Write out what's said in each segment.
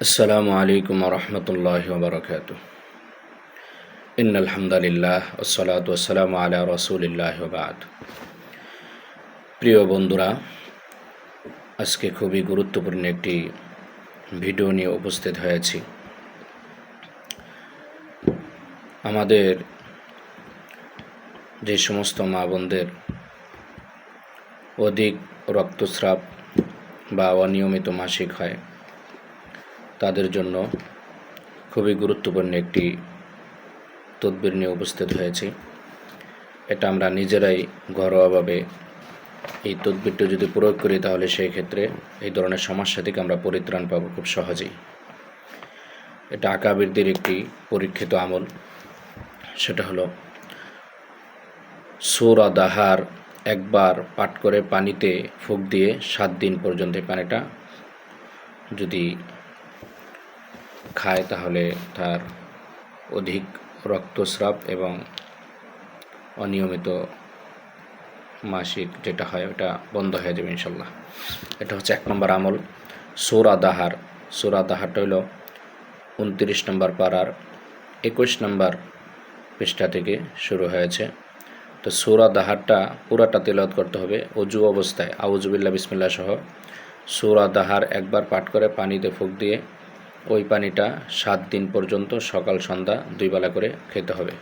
আসসালামু আলাইকুম রহমতুল্লাহ বরকাত। ইন্নালহামদুলিল্লাহ ওয়াসসালাতু ওয়াসসালামু আলা রাসূলিল্লাহ ওয়া বা'দ। প্রিয় বন্ধুরা, আজকে খুবই গুরুত্বপূর্ণ একটি ভিডিও নিয়ে উপস্থিত হয়েছি। আমাদের যে সমস্ত মা বোনদের অধিক রক্তস্রাব বা অনিয়মিত মাসিক হয়, তাদের জন্য খুবই গুরুত্বপূর্ণ একটি তদবির নিয়ে উপস্থিত হয়েছি। এটা আমরা নিজেরাই ঘরোয়াভাবে এই তদবিরটি যদি প্রয়োগ করি, তাহলে সেই ক্ষেত্রে এই ধরনের সমস্যা থেকে আমরা পরিত্রাণ পাবো খুব সহজেই। এটা আকাবিরদের একটি পরীক্ষিত আমল। সেটা হলো সূরা দাহার একবার পাঠ করে পানিতে ফুঁক দিয়ে 7 দিন পর্যন্ত এই পানিটা যদি খায়, তাহলে তার অধিক রক্তস্রাব এবং অনিয়মিত মাসিক যেটা হয় ওটা বন্ধ হয়ে যাবে ইনশাল্লাহ। এটা হচ্ছে 1 নম্বর আমল, সূরা দাহার। সূরা দাহারটা হলো 29 নম্বর পারার 21 নম্বর পৃষ্ঠা থেকে শুরু হয়েছে। তো সূরা দাহারটা পুরাটা তেলাওয়াত করতে হবে ওযু অবস্থায়, আউযুবিল্লাহ বিসমিল্লাহ সহ। সূরা দাহার একবার পাঠ করে পানিতে ফুঁক দিয়ে ওই পানিটা 7 দিন পর্যন্ত সকাল সন্ধ্যা 2 বেলা করে খেতে হবে।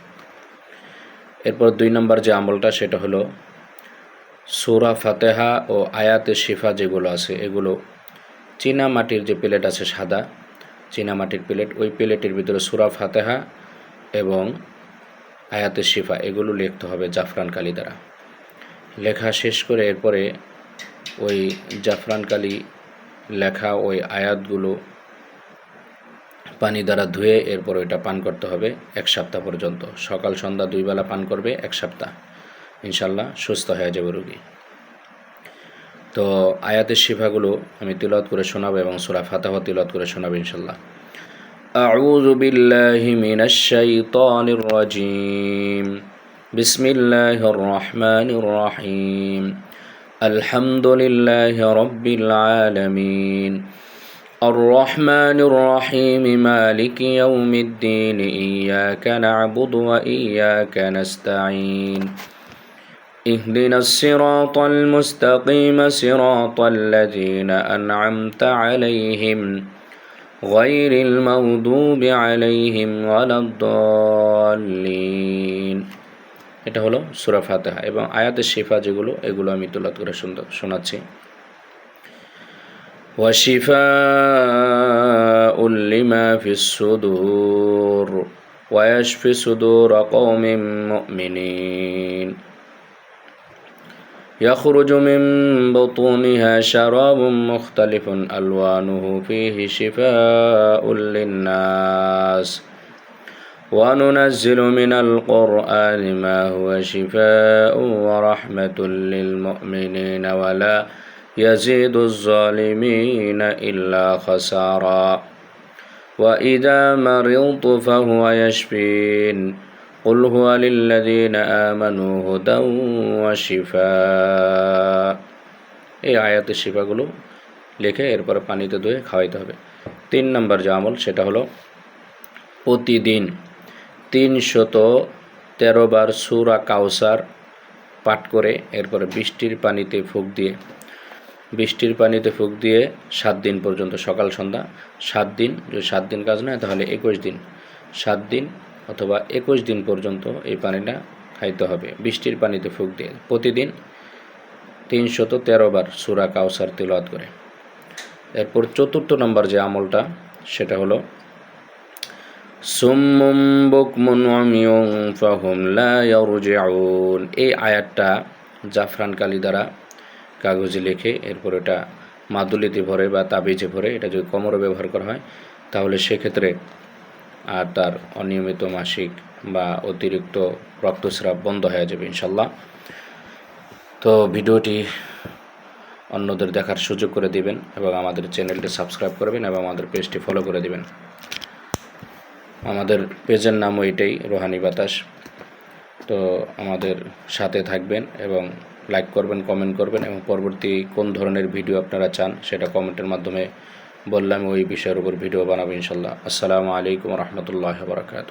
এরপর 2 নম্বর যে আমলটা, সেটা হলো সূরা ফাতিহা ও আয়াতে শিফা যেগুলো আছে, এগুলো চীনা মাটির যে প্লেট আছে, সাদা চীনা মাটির প্লেট, ওই প্লেটের ভিতরে সূরা ফাতিহা এবং আয়াতে শিফা এগুলো লিখতে হবে জাফরান কালি দ্বারা। লেখা শেষ করে এরপরে ওই জাফরান কালি লেখা ওই আয়াতগুলো পানি দ্বারা ধুয়ে এরপর ওইটা পান করতে হবে 1 সপ্তাহ পর্যন্ত। সকাল সন্ধ্যা 2 বেলা পান করবে 1 সপ্তাহ, ইনশাল্লাহ সুস্থ হয়ে যাবে রোগী। তো আয়াতের শিফাগুলো আমি তিলাওয়াত করে শোনাবো এবং সূরা ফাতিহা তিলাওয়াত করে শোনাবো ইনশাল্লাহ। আউযু বিল্লাহি মিনাশ শাইতানির রাজীম। বিসমিল্লাহির রহমানির রহিম। আলহামদুলিল্লাহি রাব্বিল আলামিন। الرحمن الرحيم مالك يوم الدين إياك نعبد وإياك نستعين اهدنا الصراط المستقيم صراط الذين أنعمت عليهم غير المغضوب عليهم ولا الضالين। এটা হলো সূরা ফাতিহা এবং আয়াতের শিফা যেগুলো, এগুলো আমি তেলাওয়াত করে শোনাচ্ছি। وشفاء لما في الصدور ويشفي صدور قوم مؤمنين يخرج من بطونها شراب مختلف ألوانه فيه شفاء للناس وننزل من القرآن ما هو شفاء ورحمة للمؤمنين ولا يزيد الظالمين إلا خسارا وإذا مرضت فهو يشفين قل هو للذين آمنوا هدى وشفاء। এই আয়াতের শিফাগুলো লিখে এরপরে পানিতে ধুয়ে খাওয়াইতে হবে। 3 নম্বর যে আমল, সেটা হলো প্রতিদিন 313 বার সূরা কাউসার পাঠ করে এরপরে বৃষ্টির পানিতে ফুঁক দিয়ে 7 দিন পর্যন্ত সকাল সন্ধ্যা 7 দিন, যদি 7 দিন কাজ না হয় তাহলে 21 দিন, 7 দিন অথবা 21 দিন পর্যন্ত এই পানিটা খাইতে হবে বৃষ্টির পানিতে ফুঁক দিয়ে, প্রতিদিন 313 বার সূরা কাউসার তিলাওয়াত করে। এরপর 4 নম্বর যে আমলটা, সেটা হলো সুম্মুম বুকমুন উমিয়ুন ফাহুম লা ইয়ারজিউন। এই আয়াতটা জাফরান কালি দ্বারা কাগজে লিখে এরপর এটা মাদুলিতে ভরে বা তাবিজে ভরে এটা যদি কোমরে ব্যবহার করা হয়, তাহলে সেক্ষেত্রে আর তার অনিয়মিত মাসিক বা অতিরিক্ত রক্তস্রাব বন্ধ হয়ে যাবে ইনশাল্লাহ। তো ভিডিওটি অন্যদের দেখার সুযোগ করে দিবেন এবং আমাদের চ্যানেলটি সাবস্ক্রাইব করবেন এবং আমাদের পেজটি ফলো করে দিবেন। আমাদের পেজের নামও এটাই, রোহানি বাতাস। তো আমাদের সাথে থাকবেন এবং লাইক করবেন, কমেন্ট করবেন এবং পরবর্তী কোন ধরনের ভিডিও আপনারা চান সেটা কমেন্টের মাধ্যমে বললে আমি ওই বিষয়ের উপর ভিডিও বানাবো ইনশাল্লাহ। আসসালামু আলাইকুম রহমতুল্লাহ বারকাতুহ।